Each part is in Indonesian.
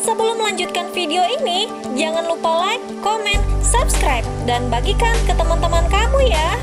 Sebelum melanjutkan video ini, jangan lupa like, komen, subscribe, dan bagikan ke teman-teman kamu ya.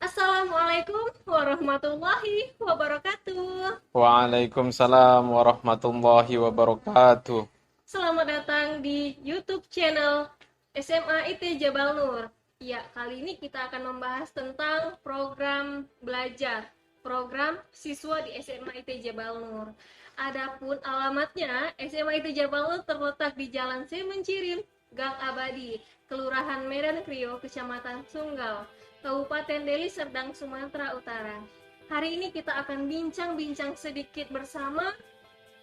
Assalamualaikum warahmatullahi wabarakatuh. Waalaikumsalam warahmatullahi wabarakatuh. Selamat datang di YouTube channel SMA IT Jabal Nur. Ya, kali ini kita akan membahas tentang program belajar, program siswa di SMA IT Jabal Nur. Adapun alamatnya, SMA IT Jabal Nur terletak di Jalan Semencirim, Gang Abadi, Kelurahan Medan Krio, Kecamatan Sunggal, Kabupaten Deli Serdang, Sumatera Utara. Hari ini kita akan bincang-bincang sedikit bersama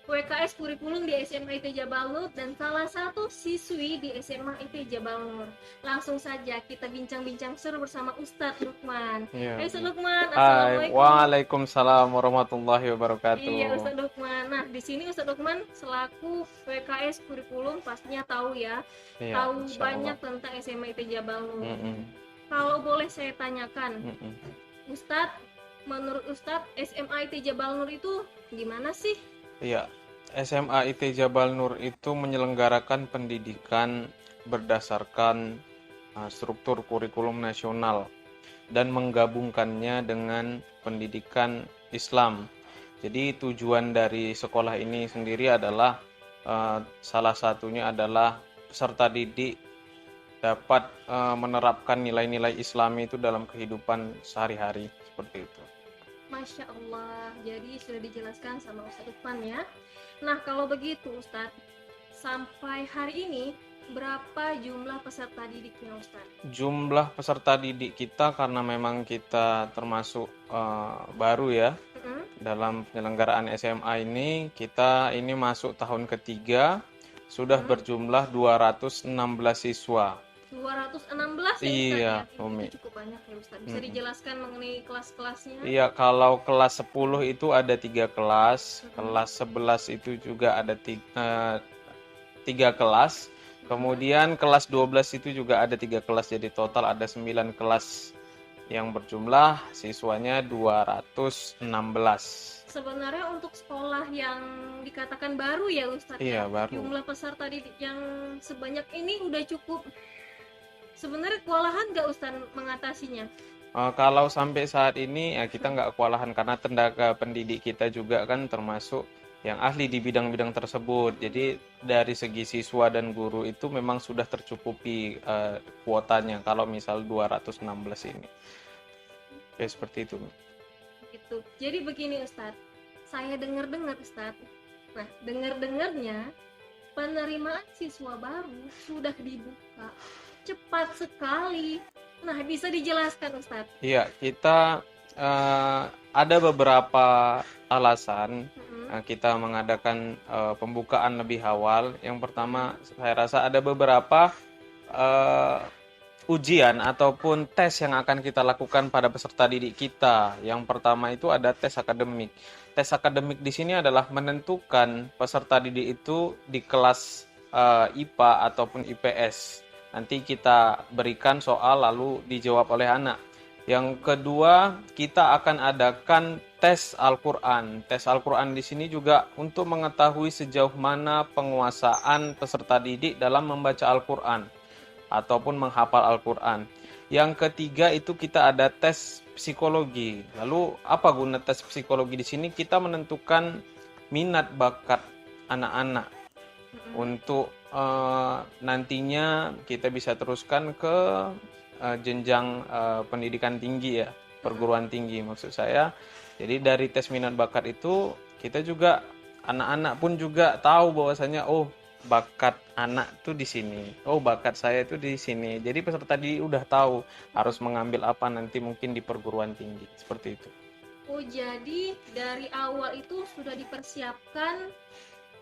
WKS kurikulum di SMA IT Jabal Nur dan salah satu siswi di SMA IT Jabal Nur. Langsung saja kita bincang-bincang seru bersama Ustadz Lukman. Iya. Hai Ustadz Lukman, Hai, assalamualaikum. waalaikumsalam warahmatullahi wabarakatuh. Iya Ustadz Lukman. Nah di sini Ustadz Lukman selaku WKS kurikulum pastinya tahu ya, Iya, tahu insya banyak Allah. tentang SMA IT Jabal Nur. Mm-mm. Kalau boleh saya tanyakan, Mm-mm. Ustadz, menurut Ustadz SMA IT Jabal Nur itu gimana sih? Iya, SMA IT Jabal Nur itu menyelenggarakan pendidikan berdasarkan struktur kurikulum nasional dan menggabungkannya dengan pendidikan Islam. Jadi tujuan dari sekolah ini sendiri adalah salah satunya adalah peserta didik dapat menerapkan nilai-nilai Islami itu dalam kehidupan sehari-hari seperti itu. Masya Allah, jadi sudah dijelaskan sama Ustadz Lukman ya. Nah kalau begitu Ustadz, sampai hari ini berapa jumlah peserta didiknya Ustadz? Jumlah peserta didik kita karena memang kita termasuk baru ya dalam penyelenggaraan SMA ini, kita ini masuk tahun ketiga, sudah berjumlah 216 siswa. 216 ya Ustadz Iya, ya? Umi. Itu cukup banyak ya Ustadz. Bisa dijelaskan mengenai kelas-kelasnya? Iya, kalau kelas 10 itu ada 3 kelas, kelas 11 itu juga ada 3 kelas, kemudian kelas 12 itu juga ada 3 kelas, jadi total ada 9 kelas yang berjumlah siswanya 216. Sebenarnya untuk sekolah yang dikatakan baru ya Ustadz Iya, ya, baru. jumlah peserta didik yang sebanyak ini udah cukup. Sebenarnya kewalahan nggak Ustadz mengatasinya? Kalau sampai saat ini ya kita nggak kewalahan karena tenaga pendidik kita juga kan termasuk yang ahli di bidang-bidang tersebut. Jadi dari segi siswa dan guru itu memang sudah tercukupi kuotanya kalau misal 216 ini. Ya seperti itu. Gitu. Jadi begini Ustadz, saya dengar-dengar Ustadz. Nah, dengar-dengarnya penerimaan siswa baru sudah dibuka cepat sekali. Nah, bisa dijelaskan Ustadz? Iya, kita ada beberapa alasan kita mengadakan pembukaan lebih awal. Yang pertama, saya rasa ada beberapa ujian ataupun tes yang akan kita lakukan pada peserta didik kita. Yang pertama itu ada tes akademik. Tes akademik di sini adalah menentukan peserta didik itu di kelas IPA ataupun IPS. Nanti kita berikan soal lalu dijawab oleh anak. Yang kedua, kita akan adakan tes Al-Quran. Tes Al-Quran di sini juga untuk mengetahui sejauh mana penguasaan peserta didik dalam membaca Al-Quran ataupun menghafal Al-Quran. Yang ketiga itu kita ada tes psikologi. Lalu apa guna tes psikologi di sini? Kita menentukan minat bakat anak-anak untuk nantinya kita bisa teruskan ke jenjang pendidikan tinggi ya, perguruan tinggi maksud saya. Jadi dari tes minat bakat itu kita juga anak-anak pun juga tahu bahwasanya oh bakat anak tuh di sini, oh bakat saya itu di sini. Jadi peserta didik udah tahu harus mengambil apa nanti mungkin di perguruan tinggi seperti itu. Oh, jadi dari awal itu sudah dipersiapkan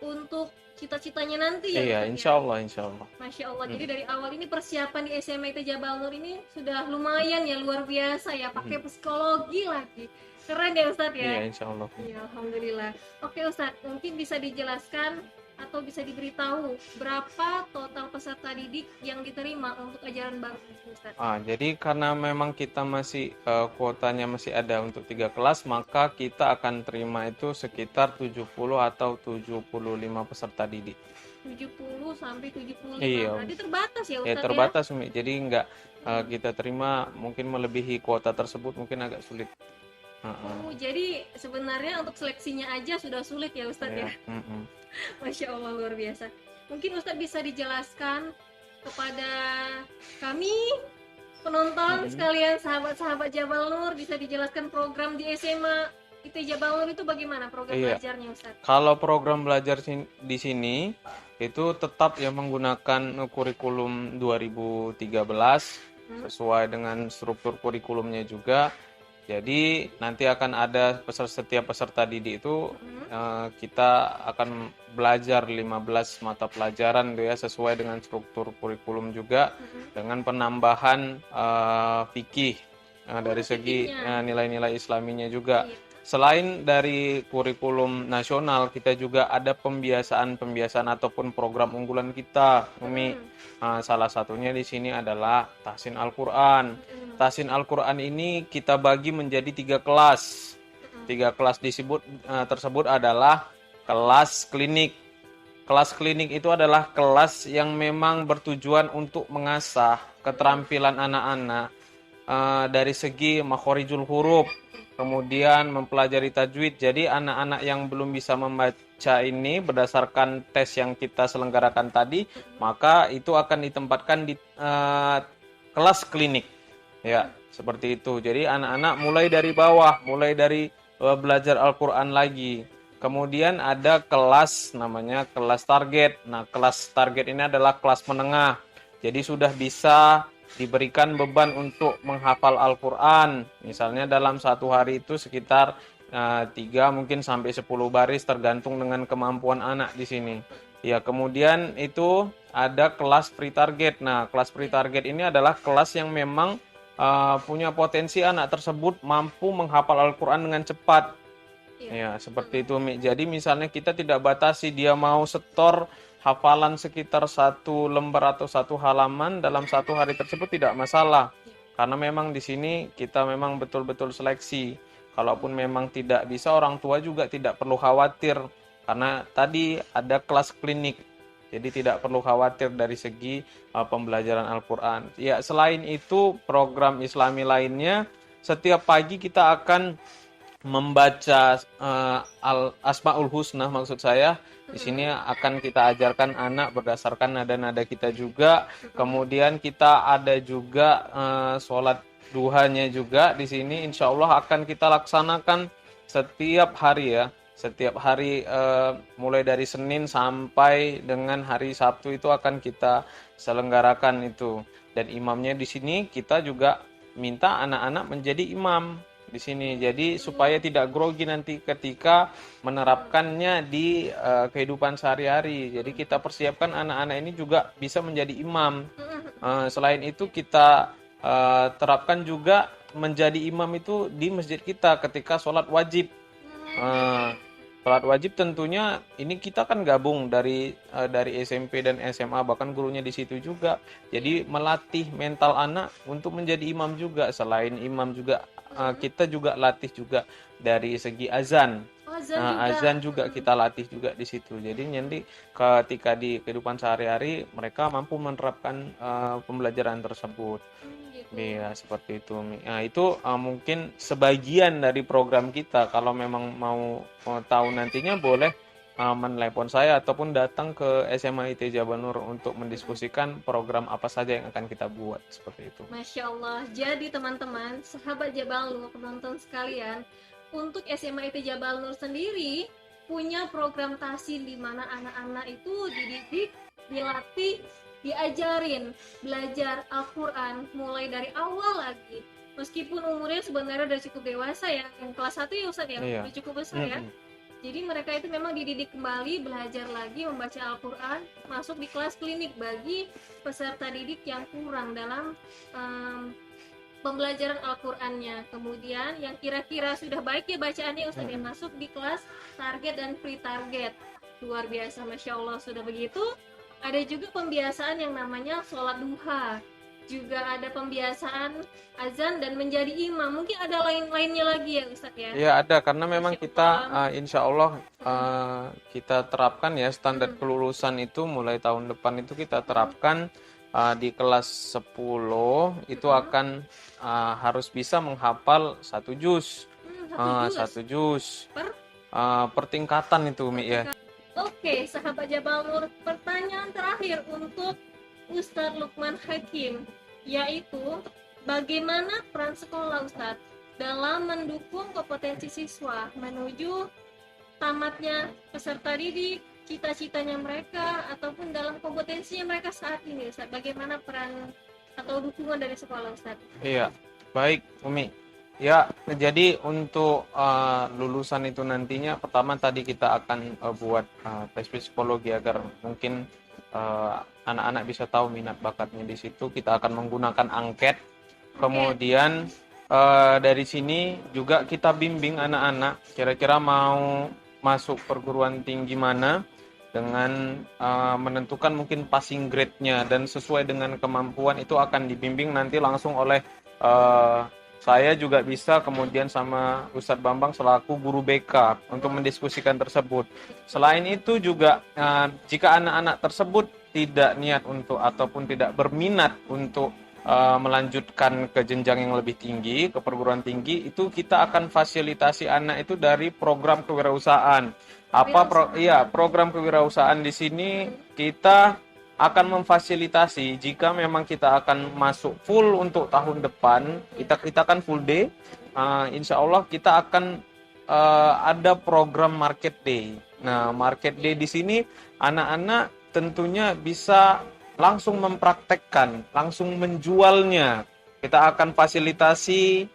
untuk cita-citanya nanti ya? Iya, Ustadz, insya ya? Allah, insya Allah. Masya Allah, jadi dari awal ini persiapan di SMA IT Jabal Nur ini sudah lumayan ya, luar biasa ya, pakai psikologi lagi. Keren ya Ustadz ya? Iya, insya Allah. Iya, Alhamdulillah. Oke Ustadz, mungkin bisa dijelaskan atau bisa diberitahu berapa total peserta didik yang diterima untuk ajaran baru Ustaz? Jadi karena memang kita masih kuotanya masih ada untuk 3 kelas, maka kita akan terima itu sekitar 70 atau 75 peserta didik. 70 sampai 75. Iya, Berarti terbatas ya ya Ustaz ya? terbatas Umi. Jadi nggak kita terima mungkin melebihi kuota tersebut mungkin agak sulit. Heeh. Jadi sebenarnya untuk seleksinya aja sudah sulit ya Ustaz Ya, ya? mm-mm. Masya Allah, luar biasa. Mungkin Ustaz bisa dijelaskan kepada kami penonton sekalian, sahabat-sahabat Jabal Nur, bisa dijelaskan program di SMA IT Jabal Nur itu bagaimana program Iya. belajarnya Ustaz? Kalau program belajar di sini itu tetap ya menggunakan kurikulum 2013 sesuai dengan struktur kurikulumnya juga. Jadi nanti akan ada setiap peserta didik itu kita akan belajar 15 mata pelajaran ya sesuai dengan struktur kurikulum juga dengan penambahan fikih dari segi nilai-nilai islaminya juga. Iya. Selain dari kurikulum nasional, kita juga ada pembiasaan ataupun program unggulan kita, Umi. Salah satunya di sini adalah tahsin Al-Quran. Tahsin Al-Quran ini kita bagi menjadi 3 kelas. 3 kelas tersebut adalah kelas klinik. Kelas klinik itu adalah kelas yang memang bertujuan untuk mengasah keterampilan anak-anak dari segi makhorijul huruf, kemudian mempelajari tajwid. Jadi anak-anak yang belum bisa membaca ini berdasarkan tes yang kita selenggarakan tadi, maka itu akan ditempatkan di kelas klinik. Ya, seperti itu. Jadi anak-anak mulai dari bawah, mulai dari belajar Al-Quran lagi. Kemudian ada kelas namanya kelas target. Nah, kelas target ini adalah kelas menengah. Jadi sudah bisa diberikan beban untuk menghafal Al-Quran. Misalnya dalam satu hari itu sekitar 3 mungkin sampai 10 baris tergantung dengan kemampuan anak di sini. Ya, kemudian itu ada kelas pre-target. Nah, kelas pre-target ini adalah kelas yang memang punya potensi anak tersebut mampu menghafal Al-Quran dengan cepat. Ya, seperti itu, Mi. Jadi misalnya kita tidak batasi dia mau setor hafalan sekitar 1 lembar atau 1 halaman dalam 1 hari tersebut tidak masalah. Karena memang di sini kita memang betul-betul seleksi. Kalaupun memang tidak bisa, orang tua juga tidak perlu khawatir. Karena tadi ada kelas klinik. Jadi tidak perlu khawatir dari segi pembelajaran Al-Quran. Ya, selain itu program Islami lainnya, setiap pagi kita akan membaca Asmaul Husna maksud saya. Di sini akan kita ajarkan anak berdasarkan nada-nada kita juga. Kemudian kita ada juga sholat duhanya juga di sini. Insya Allah akan kita laksanakan setiap hari ya. Setiap hari mulai dari Senin sampai dengan hari Sabtu itu akan kita selenggarakan itu. Dan imamnya di sini kita juga minta anak-anak menjadi imam di sini. Jadi supaya tidak grogi nanti ketika menerapkannya di kehidupan sehari-hari. Jadi kita persiapkan anak-anak ini juga bisa menjadi imam. Selain itu kita terapkan juga menjadi imam itu di masjid kita ketika sholat wajib. Sholat wajib tentunya ini kita kan gabung dari SMP dan SMA, bahkan gurunya di situ juga. Jadi melatih mental anak untuk menjadi imam juga. Selain imam juga kita juga latih juga dari segi azan. Azan juga kita latih juga di situ. Jadi nanti ketika di kehidupan sehari-hari mereka mampu menerapkan pembelajaran tersebut. Iya, seperti itu. Nah, itu mungkin sebagian dari program kita. Kalau memang mau tahu nantinya boleh menelepon saya ataupun datang ke SMA IT Jabal Nur untuk mendiskusikan program apa saja yang akan kita buat seperti itu. Masya Allah. Jadi teman-teman, sahabat Jabal Nur, penonton sekalian, untuk SMA IT Jabal Nur sendiri punya program tahsin di mana anak-anak itu dididik, dilatih, diajarin belajar Al-Quran mulai dari awal lagi. Meskipun umurnya sebenarnya udah cukup dewasa ya, yang kelas 1 ya Ustaz ya, udah cukup besar ya. Jadi mereka itu memang dididik kembali, belajar lagi membaca Al-Quran, masuk di kelas klinik bagi peserta didik yang kurang dalam pembelajaran Al-Qurannya. Kemudian yang kira-kira sudah baik ya bacaannya Ustaz ya, masuk di kelas target dan pre-target. luar biasa, Masya Allah. Sudah begitu, ada juga pembiasaan yang namanya sholat duha. Juga ada pembiasaan azan dan menjadi imam. Mungkin ada lain-lainnya lagi ya Ustadz ya. Ya ada, karena memang Masya kita Allah. insya Allah kita terapkan ya standar Hmm. kelulusan itu mulai tahun depan itu kita terapkan di kelas 10 itu akan harus bisa menghafal satu juz. Satu juz Satu juz per per tingkatan itu Umi ya. Oke, sahabat Jabal Nur, pertanyaan terakhir untuk Ustadz Lukman Hakim, yaitu bagaimana peran sekolah Ustadz dalam mendukung kompetensi siswa menuju tamatnya peserta didik, cita-citanya mereka, ataupun dalam kompetensinya mereka saat ini Ustadz, bagaimana peran atau dukungan dari sekolah Ustadz? Iya, baik Umi. Ya, jadi untuk lulusan itu nantinya pertama tadi kita akan buat tes psikologi agar mungkin anak-anak bisa tahu minat bakatnya di situ. Kita akan menggunakan angket. Kemudian dari sini juga kita bimbing anak-anak kira-kira mau masuk perguruan tinggi mana dengan menentukan mungkin passing grade-nya dan sesuai dengan kemampuan itu akan dibimbing nanti langsung oleh saya juga bisa kemudian sama Ustadz Bambang selaku guru BK untuk mendiskusikan tersebut. Selain itu juga jika anak-anak tersebut tidak niat untuk ataupun tidak berminat untuk melanjutkan ke jenjang yang lebih tinggi, ke perguruan tinggi, itu kita akan fasilitasi anak itu dari program kewirausahaan. Program kewirausahaan di sini kita akan memfasilitasi jika memang kita akan masuk full untuk tahun depan, kita akan full day. Insya Allah kita akan ada program market day. Nah, market day di sini anak-anak tentunya bisa langsung mempraktekkan, langsung menjualnya. Kita akan fasilitasi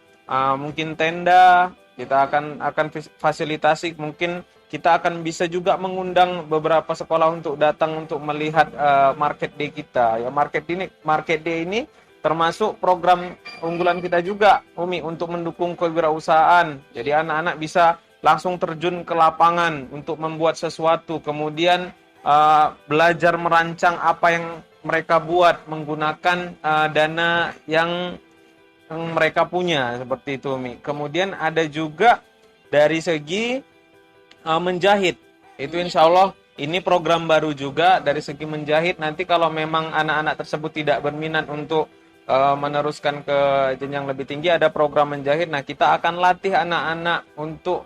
mungkin tenda, kita akan fasilitasi mungkin kita akan bisa juga mengundang beberapa sekolah untuk datang untuk melihat market day kita. Ya, market day ini termasuk program unggulan kita juga, Umi, untuk mendukung kewirausahaan. Jadi anak-anak bisa langsung terjun ke lapangan untuk membuat sesuatu, kemudian belajar merancang apa yang mereka buat menggunakan dana yang mereka punya, seperti itu, Umi. Kemudian ada juga dari segi menjahit, itu insya Allah ini program baru juga dari segi menjahit. Nanti kalau memang anak-anak tersebut tidak berminat untuk meneruskan ke jenjang lebih tinggi, ada program menjahit. Nah, kita akan latih anak-anak untuk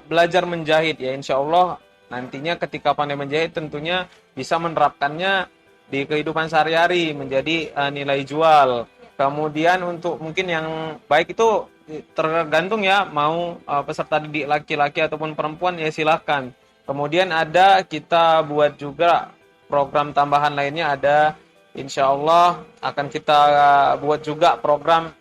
belajar menjahit ya, insya Allah nantinya ketika pandai menjahit tentunya bisa menerapkannya di kehidupan sehari-hari menjadi nilai jual. Kemudian untuk mungkin yang baik itu tergantung ya, mau peserta didik laki-laki ataupun perempuan ya silahkan. Kemudian ada kita buat juga program tambahan lainnya, ada insya Allah akan kita buat juga program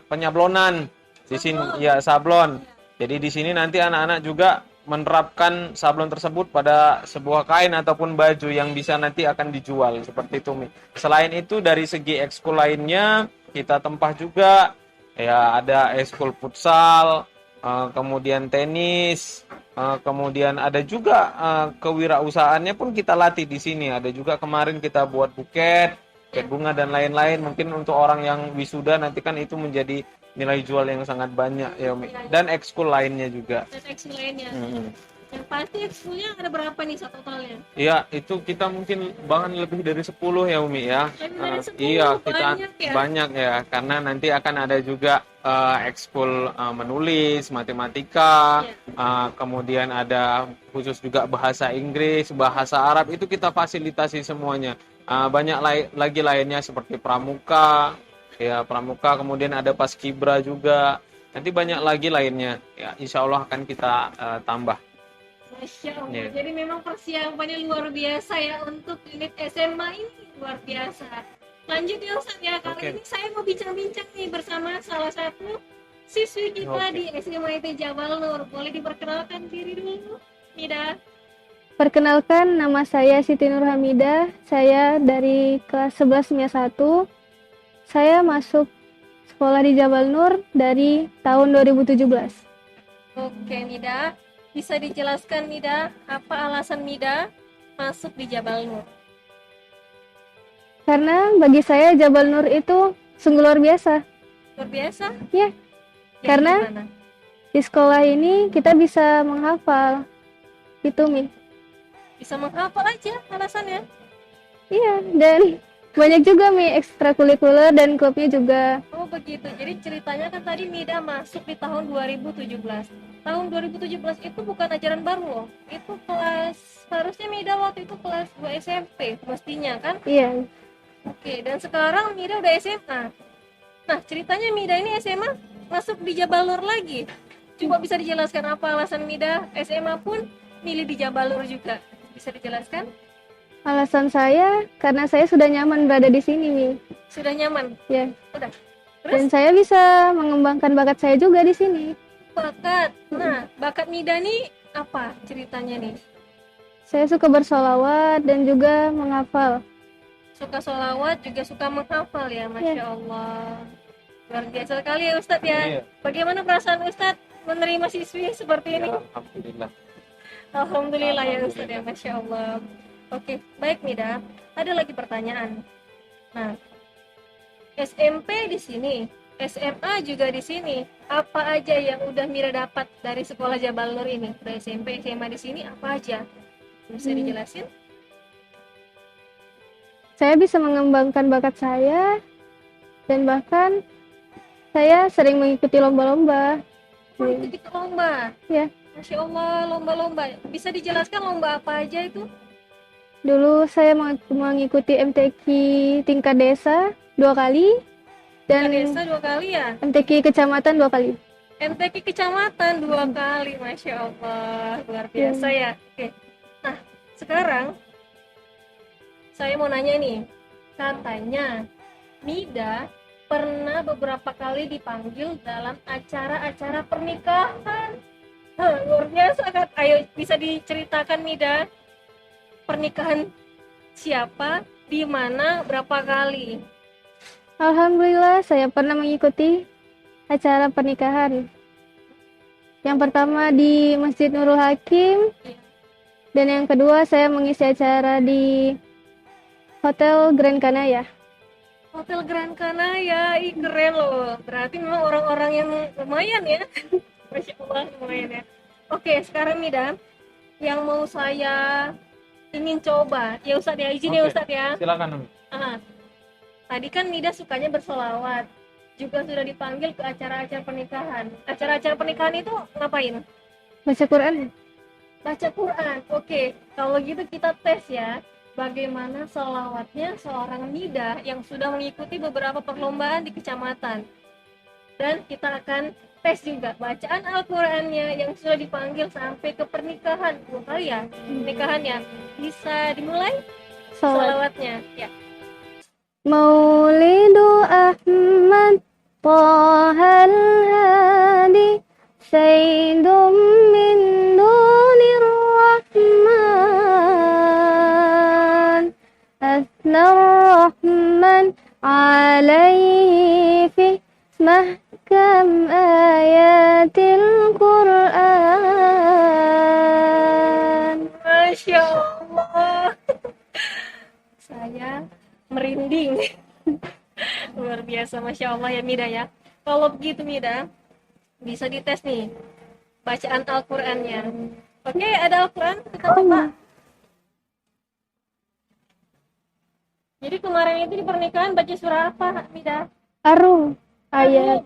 penyablonan di sini ya, sablon. Jadi di sini nanti anak-anak juga menerapkan sablon tersebut pada sebuah kain ataupun baju yang bisa nanti akan dijual seperti itu, Mi. Selain itu dari segi ekskul lainnya kita tempah juga ya, ada ekskul futsal, kemudian tenis, kemudian ada juga kewirausahaannya pun kita latih di sini. Ada juga kemarin kita buat buket bunga dan lain-lain. Mungkin untuk orang yang wisuda nanti kan itu menjadi nilai jual yang sangat banyak ya, Umi. Dan ekskul lainnya juga. Dan ekskul lainnya. Yang pasti ekskulnya ada berapa nih totalnya? Iya, itu kita mungkin bahkan lebih dari 10 ya, Umi ya. Lebih dari 10, iya, kita banyak ya, karena nanti akan ada juga ekskul menulis, matematika, kemudian ada khusus juga bahasa Inggris, bahasa Arab, itu kita fasilitasi semuanya. Banyak lagi lainnya seperti pramuka, ya pramuka, kemudian ada paskibra juga. Nanti banyak lagi lainnya. Ya, insya Allah akan kita tambah. Masya Allah. Jadi memang persiapannya luar biasa ya untuk unit SMA ini, luar biasa. Lanjut ya Ustaz ya, kali ini saya mau bincang-bincang nih bersama salah satu siswi kita di SMA IT Jabal Nur. Boleh diperkenalkan diri dulu, Mida? Perkenalkan, nama saya Siti Nur Hamidah. Saya dari kelas 11 MIA 1. Saya masuk sekolah di Jabal Nur dari tahun 2017. Oke, Mida. bisa dijelaskan Mida, apa alasan Mida masuk di Jabal Nur? Karena bagi saya Jabal Nur itu sungguh luar biasa. Luar biasa? Ya, Yang karena gimana? di sekolah ini kita bisa menghafal. Itu, Mi. Bisa menghafal aja alasannya. Iya, dan banyak juga, Mi, ekstrakurikuler dan klubnya juga. Oh begitu, jadi ceritanya kan tadi Mida masuk di tahun 2017. Tahun 2017 itu bukan ajaran baru loh. Itu harusnya Mida waktu itu kelas 2 SMP mestinya kan? Iya. Oke, dan sekarang Mida udah SMA. Nah, ceritanya Mida ini SMA masuk di Jabal Nur lagi. Coba bisa dijelaskan apa alasan Mida SMA pun milih di Jabal Nur juga? Bisa dijelaskan? Alasan saya karena saya sudah nyaman berada di sini, Mi. Sudah nyaman? Ya. Udah. Dan Terus saya bisa mengembangkan bakat saya juga di sini. bakat. Nah, bakat Mida nih apa ceritanya nih? Saya suka bersolawat dan juga menghafal. Suka sholawat juga suka menghafal ya, Masya Allah. Luar biasa sekali ya Ustadz ya. Iya. Bagaimana perasaan Ustadz menerima siswi seperti ini? Ya, alhamdulillah. Alhamdulillah ya Ustadz ya, Masya Allah. Oke, baik Mida. Ada lagi pertanyaan. Nah, SMP di sini, SMA juga di sini. Apa aja yang udah Mira dapat dari sekolah Jabal Nur ini? Dari SMP, SMA di sini apa aja? Bisa dijelasin? Saya bisa mengembangkan bakat saya dan bahkan saya sering mengikuti lomba-lomba. Oh, itu lomba. Ya, Masya Allah, lomba-lomba. Bisa dijelaskan lomba apa aja itu? dulu saya mengikuti MTQ tingkat desa 2 kali dan Desa 2 kali ya? MTQ kecamatan 2 kali. MTQ kecamatan 2 kali, Masya Allah. Luar biasa ya. Oke. Nah, sekarang saya mau nanya nih. Katanya Mida pernah beberapa kali dipanggil dalam acara-acara pernikahan. Luar biasa kan? Ayo bisa diceritakan Mida, pernikahan siapa, di mana, berapa kali? Alhamdulillah saya pernah mengikuti acara pernikahan. Yang pertama di Masjid Nurul Hakim dan yang kedua saya mengisi acara di Hotel Grand Canaya. Hotel Grand Canaya, ih keren loh. Berarti memang orang-orang yang lumayan ya. Masya Allah, lumayan ya. Oke, sekarang Mida, yang mau saya ingin coba, ya Ustadz ya, izin ya Oke, Ustadz ya. silakan Umi. Tadi kan Mida sukanya bersolawat, juga sudah dipanggil ke acara-acara pernikahan. Acara-acara pernikahan itu ngapain? Baca Quran. Baca Quran. Oke, kalau gitu kita tes ya. Bagaimana sholawatnya seorang Mida yang sudah mengikuti beberapa perlombaan di kecamatan. Dan kita akan tes juga bacaan Al-Qurannya yang sudah dipanggil sampai ke pernikahan. 2 kali ya pernikahannya. Bisa dimulai Salawat. sholawatnya ya. Maulidu Ahmad Tahal Hadi Sayyidum min dunir Rahman Asnar Rahman alaihi fi mahkam ayatil Quran. Masya Allah. Saya merinding. Luar biasa, Masya Allah ya Mida ya. Kalau begitu Mida, bisa dites nih bacaan Al-Qurannya. Oke, ada Al-Quran, kita coba. Jadi kemarin itu di pernikahan baca surah apa Mida? Arum ayat.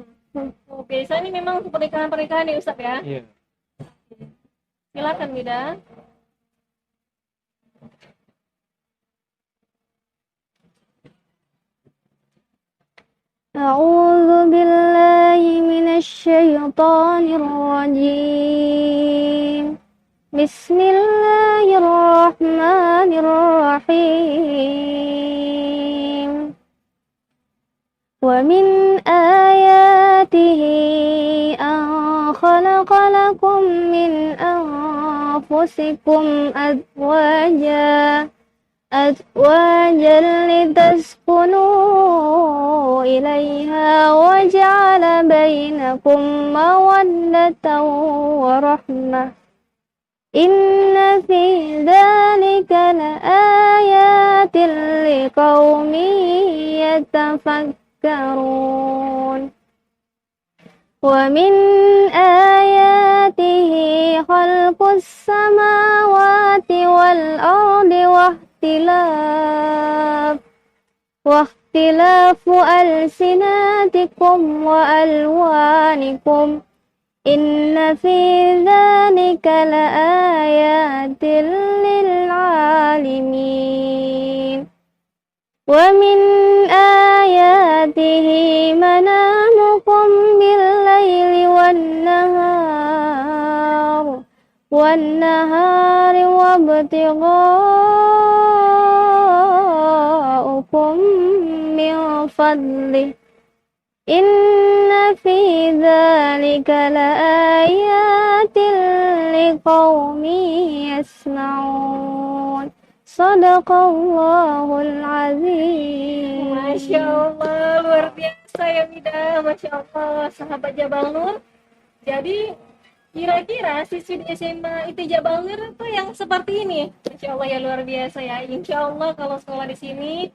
Oh, biasa ini memang pernikahan-pernikahan ya Ustaz ya. Iya. Silakan Mida. أعوذ بالله من الشيطان الرجيم بسم الله الرحمن الرحيم ومن آياته أن خلق لكم من أنفسكم أزواجا لتسكنوا إليها وجعل بينكم مودة ورحمة Inna fi dzalika laayatin liqaumin yatafakkarun. Wa min ayatihi khalqus samawati wal ardi واختلاف ألسنتكم وألوانكم إن في ذلك لآيات للعالمين ومن آياته منامكم بالليل والنهار وابتغاؤكم من فضله إن في ذلك لآيات لقوم يسمعون Sadaqallahul azim. Masya Allah, luar biasa ya Mida. Masya Allah, sahabat Jabal Nur. Jadi kira-kira siswi di SMA IT Jabal Nur itu yang seperti ini. Masya Allah ya, luar biasa ya. Insya Allah kalau sekolah di sini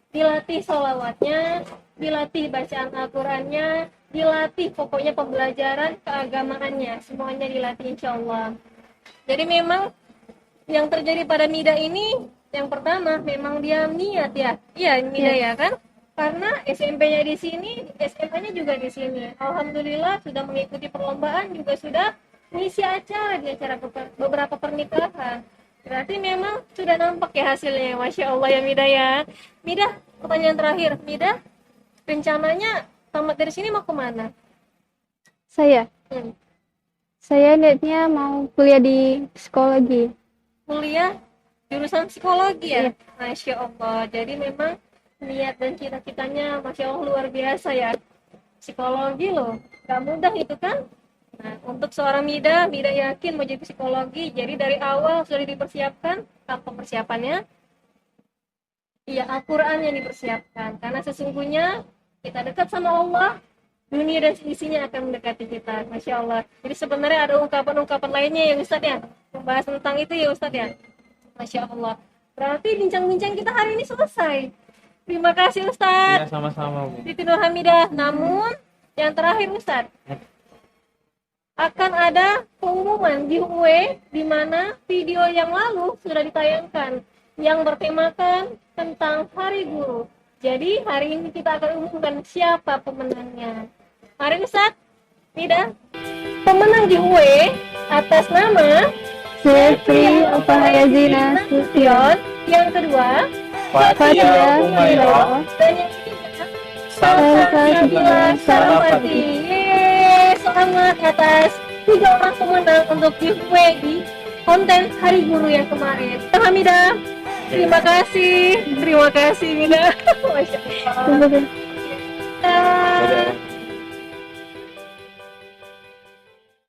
dilatih sholawatnya, dilatih bacaan Al-Qurannya, dilatih pokoknya pembelajaran keagamaannya, semuanya dilatih insya Allah. Jadi memang yang terjadi pada Mida ini, yang pertama memang dia niat ya, iya Mida ya kan, karena SMP-nya di sini, SMA-nya juga di sini. Alhamdulillah sudah mengikuti perlombaan, juga sudah mengisi acara di acara beberapa pernikahan. Berarti memang sudah nampak ya hasilnya, Masya Allah ya Mida ya. Mida, pertanyaan terakhir, Mida, rencananya tamat dari sini mau kemana? Saya niatnya mau kuliah di psikologi. Kuliah jurusan psikologi ya? Masya Allah. Jadi memang niat dan cita-citanya Masya Allah luar biasa ya. Psikologi loh, gak mudah itu kan. Nah, untuk seorang Mida yakin mau jadi psikologi. Jadi dari awal sudah dipersiapkan. Apa persiapannya? Iya, Al-Quran yang dipersiapkan. Karena sesungguhnya kita dekat sama Allah, dunia dan isinya akan mendekati kita. Masya Allah. Jadi sebenarnya ada ungkapan-ungkapan lainnya ya Ustadz ya, membahas tentang itu ya Ustadz ya. Masya Allah. Berarti bincang-bincang kita hari ini selesai. Terima kasih Ustadz. Ya, sama-sama Bu. Siti Nur Hamidah. Namun yang terakhir Ustadz, akan ada pengumuman giveaway di mana video yang lalu sudah ditayangkan yang bertemakan tentang Hari Guru. Jadi hari ini kita akan umumkan siapa pemenangnya. Mari Ustadz, Mida, pemenang giveaway atas nama Jeffrey Opahayazina Sution. Yang kedua, Fatia Umairah. dan yang ketiga, Salsabila Sarapati. Yeay, selamat atas 3 orang pemenang untuk giveaway di konten Hari Guru yang kemarin. Hamidah, terima kasih Mida. Masya Allah.